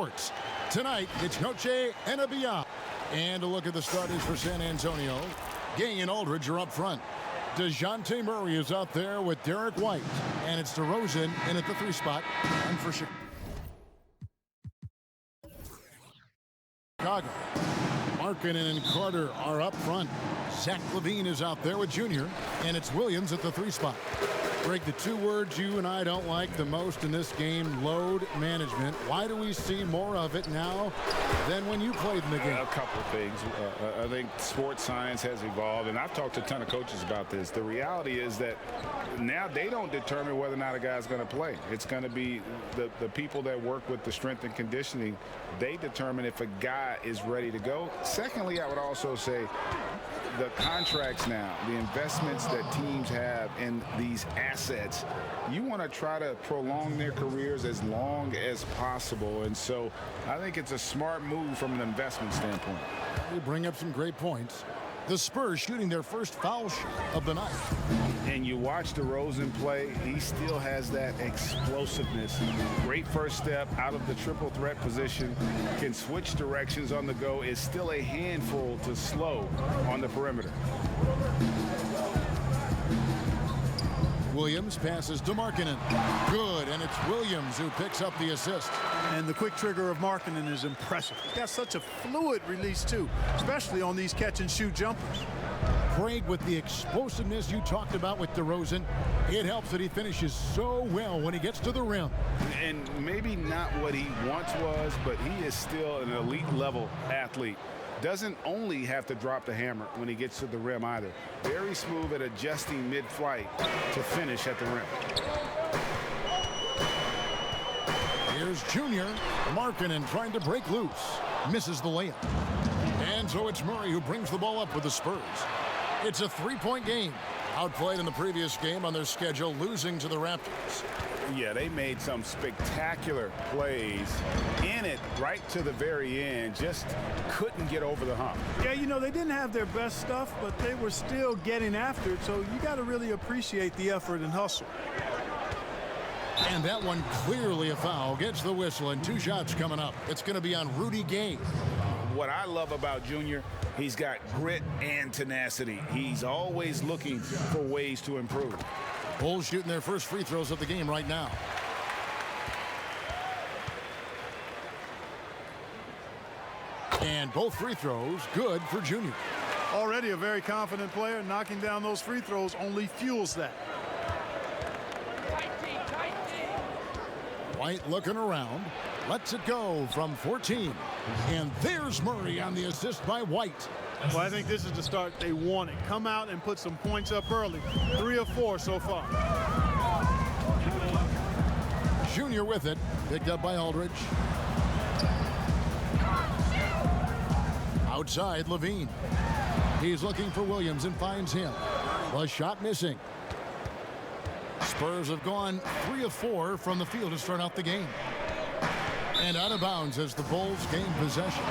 Sports. Tonight, it's Noche and a Beyond. And a look at the starters for San Antonio. Gay and Aldridge are up front. DeJounte Murray is out there with Derek White. And it's DeRozan in at the 3 spot. And for Chicago, Markkanen and Carter are up front. Zach LaVine is out there with Junior. And it's Williams at the 3 spot. Greg, the 2 words you and I don't like the most in this game, load management. Why do we see more of it now than when you played in the game? A couple of things. I think sports science has evolved, and I've talked to a ton of coaches about this. The reality is that now they don't determine whether or not a guy's going to play. It's going to be the people that work with the strength and conditioning. They determine if a guy is ready to go. Secondly, I would also say the contracts now, the investments that teams have in these assets, you want to try to prolong their careers as long as possible. And so I think it's a smart move from an investment standpoint. You bring up some great points. The Spurs shooting their first foul shot of the night. And you watch DeRozan play, he still has that explosiveness. Great first step out of the triple threat position. Can switch directions on the go. Is still a handful to slow on the perimeter. Williams passes to Markkanen. Good, and it's Williams who picks up the assist. And the quick trigger of Markkanen is impressive. He's got such a fluid release, too, especially on these catch-and-shoot jumpers. Craig, with the explosiveness you talked about with DeRozan, it helps that he finishes so well when he gets to the rim. And maybe not what he once was, but he is still an elite-level athlete. Doesn't only have to drop the hammer when he gets to the rim either. Very smooth at adjusting mid-flight to finish at the rim. Here's Junior. Markkanen trying to break loose. Misses the layup. And so it's Murray who brings the ball up with the Spurs. It's a 3-point game. Outplayed in the previous game on their schedule, losing to the Raptors. Yeah, they made some spectacular plays in it right to the very end. Just couldn't get over the hump. Yeah, you know, they didn't have their best stuff, but they were still getting after it. So you got to really appreciate the effort and hustle. And that one clearly a foul. Gets the whistle, and 2 shots coming up. It's going to be on Rudy Gay. What I love about Junior, he's got grit and tenacity. He's always looking for ways to improve. Bulls shooting their first free throws of the game right now. And both free throws good for Junior. Already a very confident player. Knocking down those free throws only fuels that. White looking around. Lets it go from 14. And there's Murray on the assist by White. Well, I think this is the start they wanted. Come out and put some points up early. 3 of 4 so far. Junior with it. Picked up by Aldridge. Outside, LaVine. He's looking for Williams and finds him. The shot missing. Spurs have gone 3 of 4 from the field to start out the game. And out of bounds as the Bulls gain possession.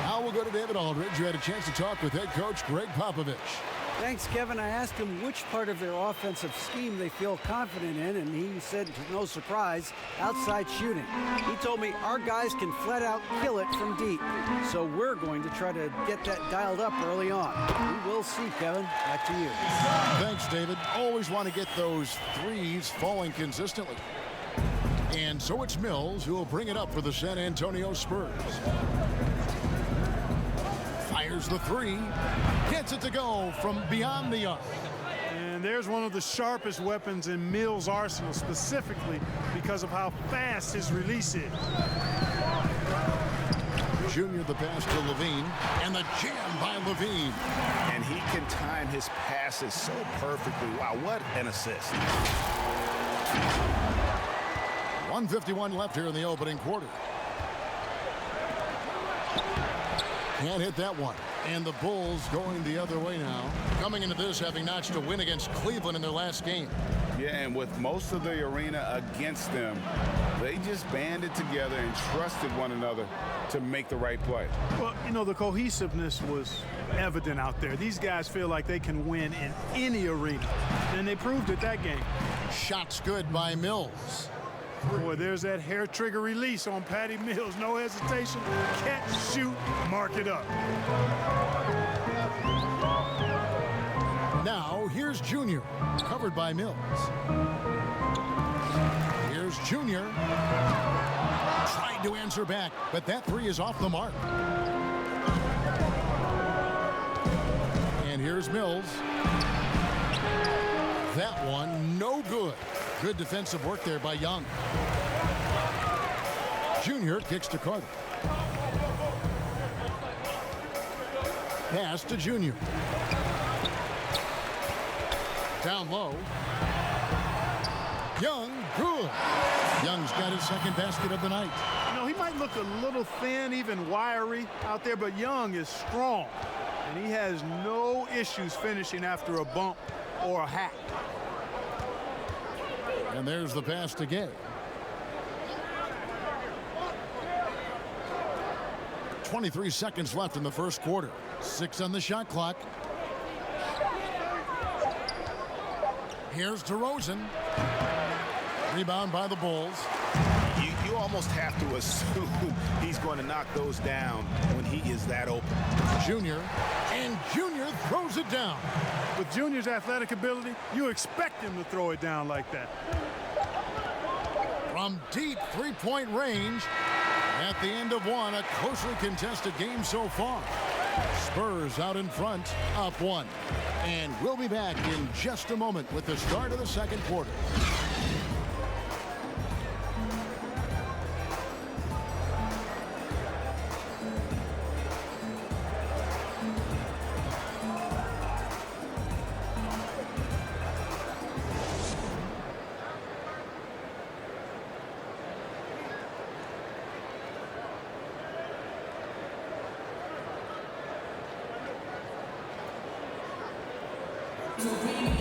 Now we'll go to David Aldridge, who had a chance to talk with head coach Greg Popovich. Thanks, Kevin. I asked him which part of their offensive scheme they feel confident in, and he said, to no surprise, outside shooting. He told me our guys can flat out kill it from deep. So we're going to try to get that dialed up early on. We will see, Kevin. Back to you. Thanks, David. Always want to get those threes falling consistently. And so it's Mills who will bring it up for the San Antonio Spurs. Fires the 3. Gets it to go from beyond the arc. And there's one of the sharpest weapons in Mills' arsenal, specifically because of how fast his release is. Junior the pass to LaVine. And the jam by LaVine. And he can time his passes so perfectly. Wow, what an assist. 1:51 left here in the opening quarter. Can't hit that one. And the Bulls going the other way now. Coming into this having notched a win against Cleveland in their last game. Yeah, and with most of the arena against them, they just banded together and trusted one another to make the right play. Well, you know, the cohesiveness was evident out there. These guys feel like they can win in any arena, and they proved it that game. Shots good by Mills. Boy, there's that hair trigger release on Patty Mills. No hesitation. Catch, shoot, mark it up. Now, here's Junior, covered by Mills. Here's Junior. Tried to answer back, but that three is off the mark. And here's Mills. That one, no good. Good defensive work there by Young. Junior kicks to Carter. Pass to Junior. Down low. Young, good. Young's got his second basket of the night. You know, he might look a little thin, even wiry out there, but Young is strong. And he has no issues finishing after a bump or a hack. And there's the pass to Gay. 23 seconds left in the first quarter. 6 on the shot clock. Here's DeRozan. Rebound by the Bulls. You almost have to assume he's going to knock those down when he is that open. Junior. And Junior throws it down. With Junior's athletic ability, you expect him to throw it down like that. From deep three-point range. At the end of one, a closely contested game so far. Spurs out in front, up one. And we'll be back in just a moment with the start of the second quarter.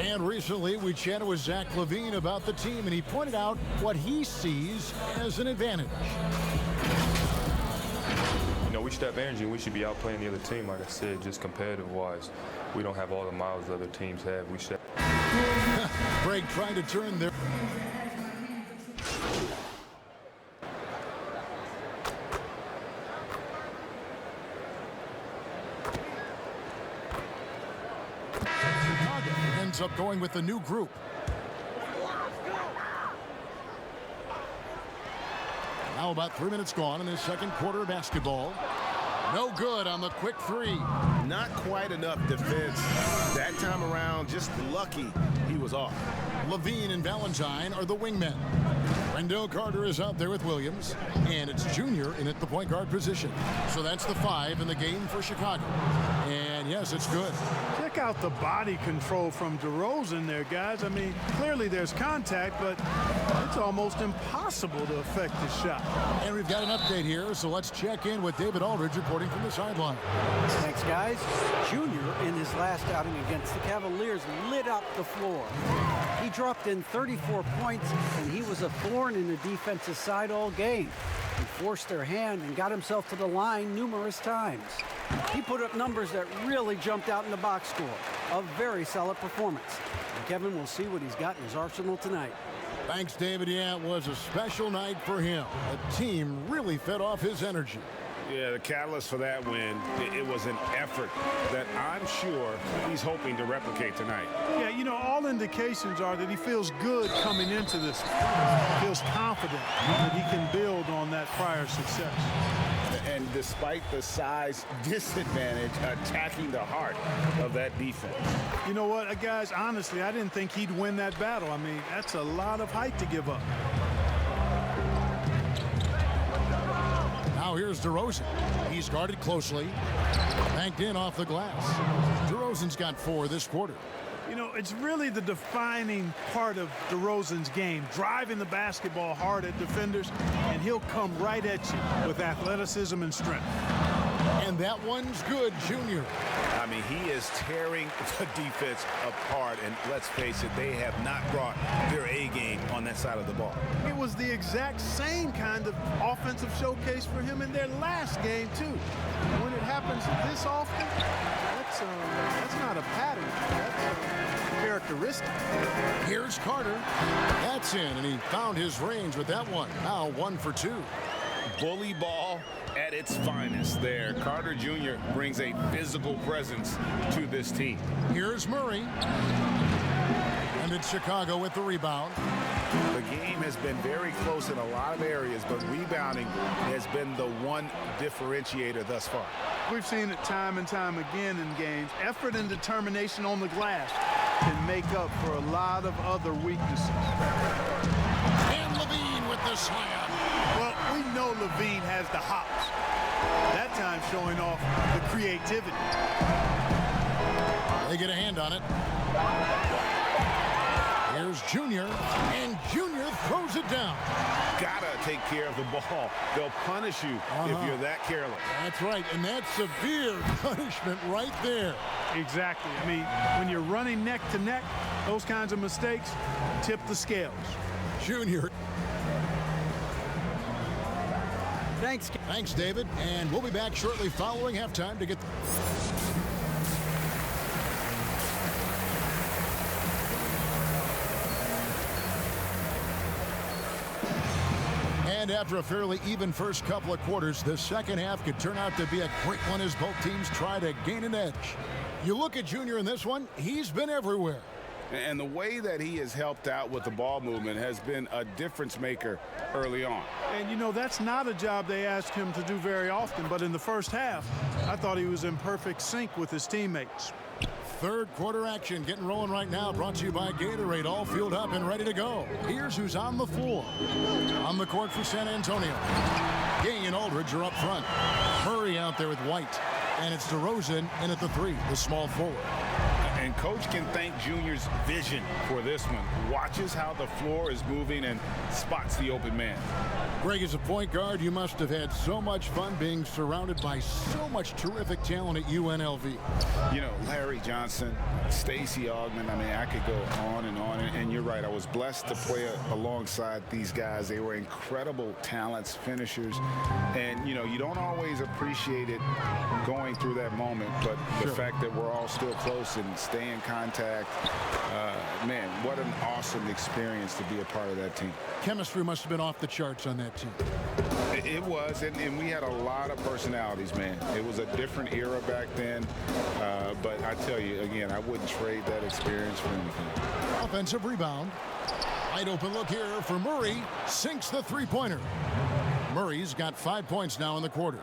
And recently, we chatted with Zach LaVine about the team, and he pointed out what he sees as an advantage. You know, we should have energy, and we should be outplaying the other team. Like I said, just competitive-wise, we don't have all the miles the other teams have. We should. Greg trying to turn their... ends up going with the new group. Now about 3 minutes gone in this second quarter of basketball. No good on the quick three. Not quite enough defense that time around. Just lucky he was off. LaVine and Valentine are the wingmen. Wendell Carter is out there with Williams, and it's Junior in at the point guard position. So that's the 5 in the game for Chicago. And yes, it's good. Check out the body control from DeRozan there, guys. I mean, clearly there's contact, but it's almost impossible to affect his shot. And we've got an update here, so let's check in with David Aldridge reporting from the sideline. Thanks, guys. Junior, in his last outing against the Cavaliers, lit up the floor. He dropped in 34 points, and he was a thorn in the defensive side all game. He forced their hand and got himself to the line numerous times. He put up numbers that really jumped out in the box score. A very solid performance. And Kevin will see what he's got in his arsenal tonight. Thanks, David. Yeah, it was a special night for him. The team really fed off his energy. Yeah, the catalyst for that win, it was an effort that I'm sure he's hoping to replicate tonight. Yeah, you know, all indications are that he feels good coming into this. Feels confident that he can build on that prior success. And despite the size disadvantage, attacking the heart of that defense. You know what, guys, honestly, I didn't think he'd win that battle. I mean, that's a lot of height to give up. Now here's DeRozan. He's guarded closely. Banked in off the glass. DeRozan's got 4 this quarter. You know, it's really the defining part of DeRozan's game, driving the basketball hard at defenders, and he'll come right at you with athleticism and strength. And that one's good, Junior. I mean, he is tearing the defense apart, and let's face it, they have not brought their A game on that side of the ball. It was the exact same kind of offensive showcase for him in their last game, too. When it happens this often, that's not a pattern. That's characteristic. Here's Carter. That's in, and he found his range with that one. Now 1 for 2. Bully ball at its finest there. Carter Jr. brings a physical presence to this team. Here's Murray. And it's Chicago with the rebound. The game has been very close in a lot of areas, but rebounding has been the one differentiator thus far. We've seen it time and time again in games. Effort and determination on the glass can make up for a lot of other weaknesses. And Levine with the slam. Well, we know Levine has the hops. That time showing off the creativity. They get a hand on it. Here's Junior, and Junior throws it down. Gotta take care of the ball. They'll punish you if you're that careless. That's right, and that's severe punishment right there. Exactly. I mean, when you're running neck to neck, those kinds of mistakes tip the scales. Junior. Thanks, David. And we'll be back shortly following halftime to get... And after a fairly even first couple of quarters, the second half could turn out to be a great one as both teams try to gain an edge. You look at Junior in this one, he's been everywhere. And the way that he has helped out with the ball movement has been a difference maker early on. And, you know, that's not a job they ask him to do very often, but in the first half, I thought he was in perfect sync with his teammates. Third quarter action getting rolling right now, brought to you by Gatorade, all fueled up and ready to go. Here's who's on the floor. On the court for San Antonio. Gang and Aldridge are up front. Murray out there with White. And it's DeRozan in at the 3, the small forward. And Coach can thank Junior's vision for this one. Watches how the floor is moving and spots the open man. Greg, as a point guard, you must have had so much fun being surrounded by so much terrific talent at UNLV. You know, Larry Johnson, Stacey Augmon, I mean, I could go on. And you're right, I was blessed to play alongside these guys. They were incredible talents, finishers. And, you know, you don't always appreciate it going through that moment, but the fact that we're all still close and stay in contact, man, what an awesome experience to be a part of that team. Chemistry must have been off the charts on that team. It was, and we had a lot of personalities, man. It was a different era back then, but I tell you, again, I wouldn't trade that experience for anything. Offensive rebound. Wide open look here for Murray. Sinks the three-pointer. Murray's got 5 points now in the quarter.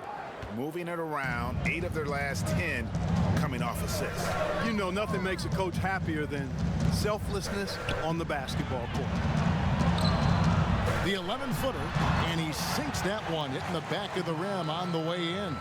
Moving it around, 8 of their last 10 coming off assists. You know, nothing makes a coach happier than selflessness on the basketball court. The 11-footer, and he sinks that one, hitting the back of the rim on the way in.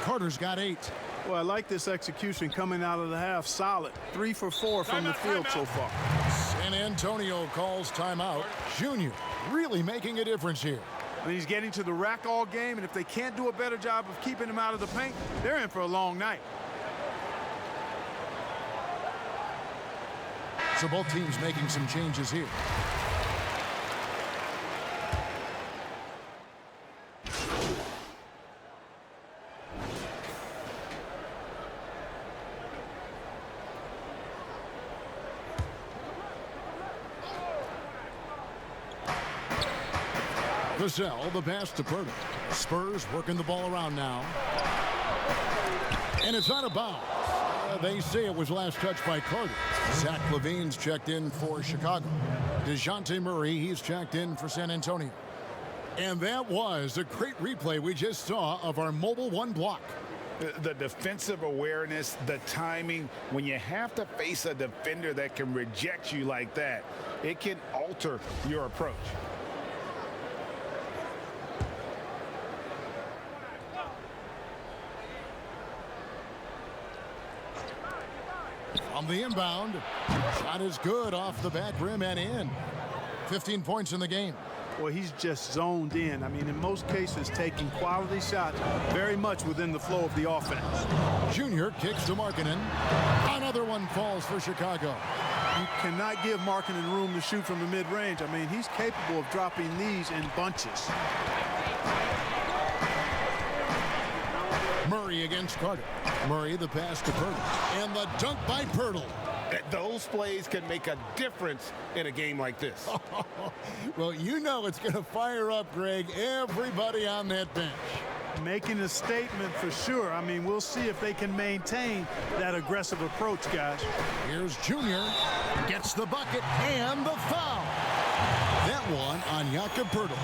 Carter's got 8. Well, I like this execution coming out of the half. Solid. 3 for 4 from the field so far. San Antonio calls timeout. Junior really making a difference here. I mean, he's getting to the rack all game, and if they can't do a better job of keeping him out of the paint, they're in for a long night. So both teams making some changes here. Vassell, the pass to Purtle. Spurs working the ball around now. And it's out of bounds. They say it was last touched by Carter. Zach LaVine's checked in for Chicago. DeJounte Murray, he's checked in for San Antonio. And that was a great replay we just saw of our Mobile One block. The defensive awareness, the timing, when you have to face a defender that can reject you like that, it can alter your approach. On the inbound, shot is good off the back rim and in. 15 points in the game. Well, he's just zoned in. I mean, in most cases, taking quality shots very much within the flow of the offense. Junior kicks to Markkanen. Another one falls for Chicago. You cannot give Markkanen room to shoot from the mid-range. I mean, he's capable of dropping these in bunches. Murray against Carter. Murray the pass to Purtle. And the dunk by Purtle. Those plays can make a difference in a game like this. Well, you know it's going to fire up, Greg, everybody on that bench. Making a statement for sure. I mean, we'll see if they can maintain that aggressive approach, guys. Here's Junior. Gets the bucket and the foul. That one on Jakob Poeltl.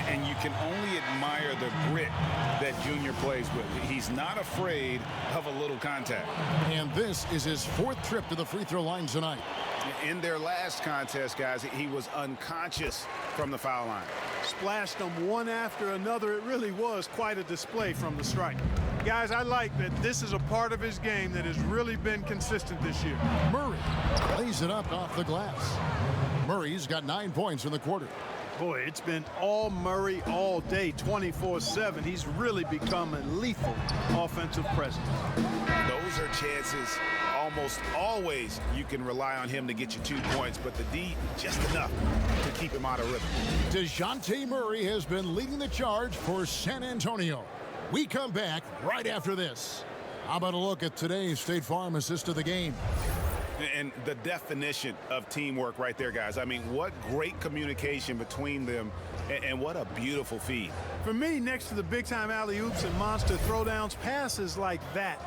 And you can only admire the grit that Junior plays with. He's not afraid of a little contact. And this is his 4th trip to the free throw line tonight. In their last contest, guys, he was unconscious from the foul line. Splashed them one after another. It really was quite a display from the stripe. Guys, I like that this is a part of his game that has really been consistent this year. Murray lays it up off the glass. Murray's got 9 points in the quarter. Boy, it's been all Murray all day, 24/7. He's really become a lethal offensive presence. Those are chances almost always you can rely on him to get you 2 points, but the D just enough to keep him out of rhythm. DeJounte Murray has been leading the charge for San Antonio. We come back right after this. How about a look at today's State Farm assist of the game? And the definition of teamwork right there, guys. I mean, what great communication between them, and what a beautiful feed. For me, next to the big-time alley-oops and monster throwdowns, passes like that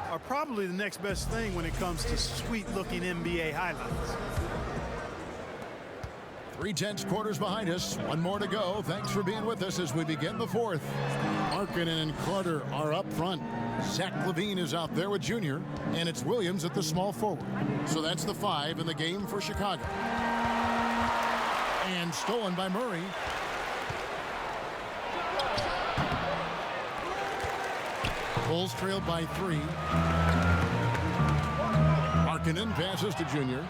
are probably the next best thing when it comes to sweet-looking NBA highlights. 3/10 quarters behind us. One more to go. Thanks for being with us as we begin the 4th. Markkanen and Carter are up front. Zach LaVine is out there with Junior, and it's Williams at the small forward. So that's the 5 in the game for Chicago. And stolen by Murray. Bulls trailed by 3. Markkanen passes to Junior.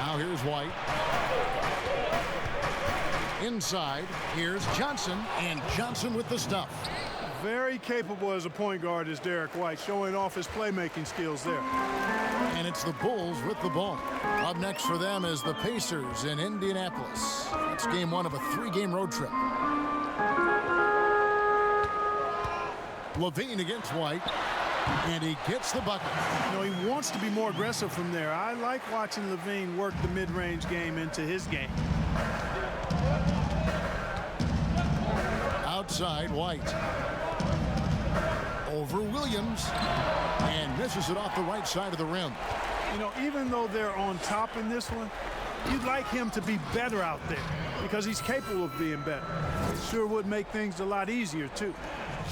Now here's White. Inside, here's Johnson, and Johnson with the stuff. Very capable as a point guard is Derek White, showing off his playmaking skills there. And it's the Bulls with the ball. Up next for them is the Pacers in Indianapolis. It's game 1 of a 3-game road trip. LaVine against White, and he gets the bucket. You know, he wants to be more aggressive from there. I like watching LaVine work the mid-range game into his game. Outside, White. Over Williams, and misses it off the right side of the rim. You know, even though they're on top in this one, you'd like him to be better out there because he's capable of being better. It sure would make things a lot easier, too.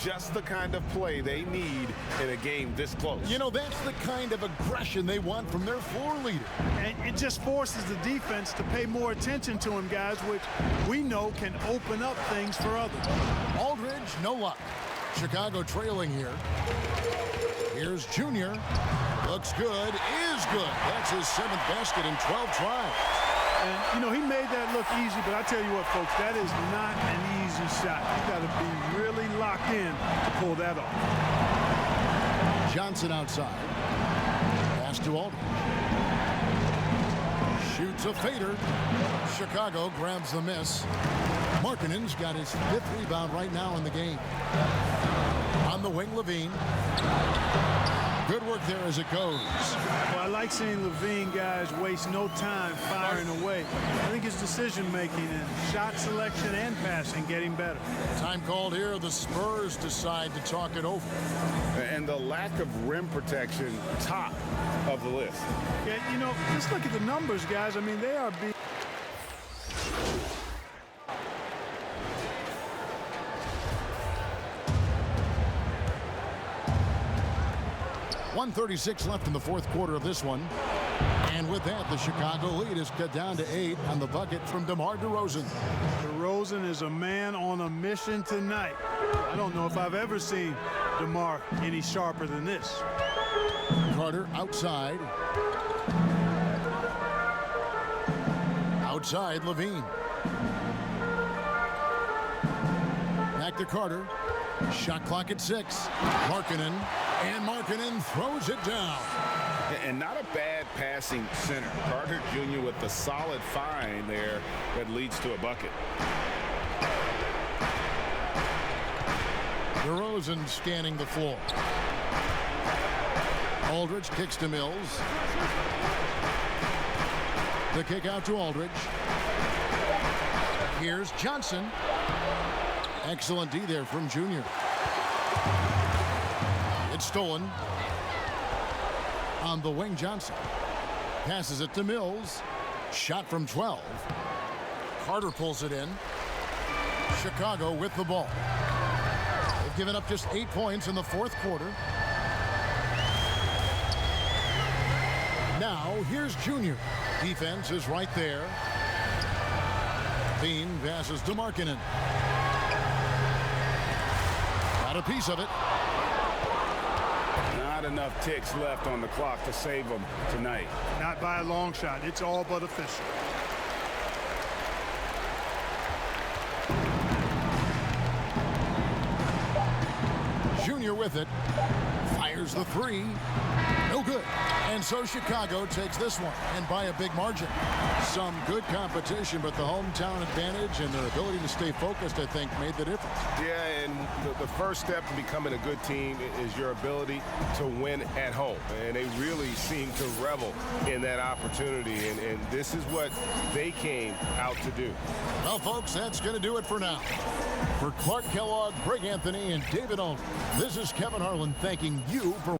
Just the kind of play they need in a game this close. You know, that's the kind of aggression they want from their floor leader. And it just forces the defense to pay more attention to him, guys, which we know can open up things for others. Aldridge, no luck. Chicago trailing here. Here's Junior. Looks good, is good. That's his 7th basket in 12 tries. And, you know, he made that look easy, but I tell you what, folks, that is not an easy shot. You got to be really locked in to pull that off. Johnson outside. Pass to Aldridge. Shoots a fader. Chicago grabs the miss. Markkanen's got his 5th rebound right now in the game. On the wing, LaVine. Good work there as it goes. Well, I like seeing LaVine, guys, waste no time firing away. I think his decision-making and shot selection and passing getting better. Time called here. The Spurs decide to talk it over. And the lack of rim protection, top of the list. Yeah, you know, just look at the numbers, guys. I mean, they are being... 1:36 left in the 4th quarter of this one. And with that, the Chicago lead is cut down to 8 on the bucket from DeMar DeRozan. DeRozan is a man on a mission tonight. I don't know if I've ever seen DeMar any sharper than this. Carter outside. Outside, LaVine. Back to Carter. Shot clock at 6. Markkanen. And Markkanen throws it down. And not a bad passing center. Carter Jr. with the solid find there that leads to a bucket. DeRozan scanning the floor. Aldridge kicks to Mills. The kick out to Aldridge. Here's Johnson. Excellent D there from Junior. It's stolen. On the wing, Johnson. Passes it to Mills. Shot from 12. Carter pulls it in. Chicago with the ball. They've given up just 8 points in the fourth quarter. Now, here's Junior. Defense is right there. Bean passes to Markkanen. Got a piece of it. Not enough ticks left on the clock to save them tonight. Not by a long shot. It's all but official. Junior with it. Fires the three. No good. And so Chicago takes this one, and by a big margin. Some good competition, but the hometown advantage and their ability to stay focused, I think, made the difference. Yeah, and the first step to becoming a good team is your ability to win at home. And they really seem to revel in that opportunity, and this is what they came out to do. Well, folks, that's going to do it for now. For Clark Kellogg, Greg Anthony, and David Aldridge, this is Kevin Harlan thanking you for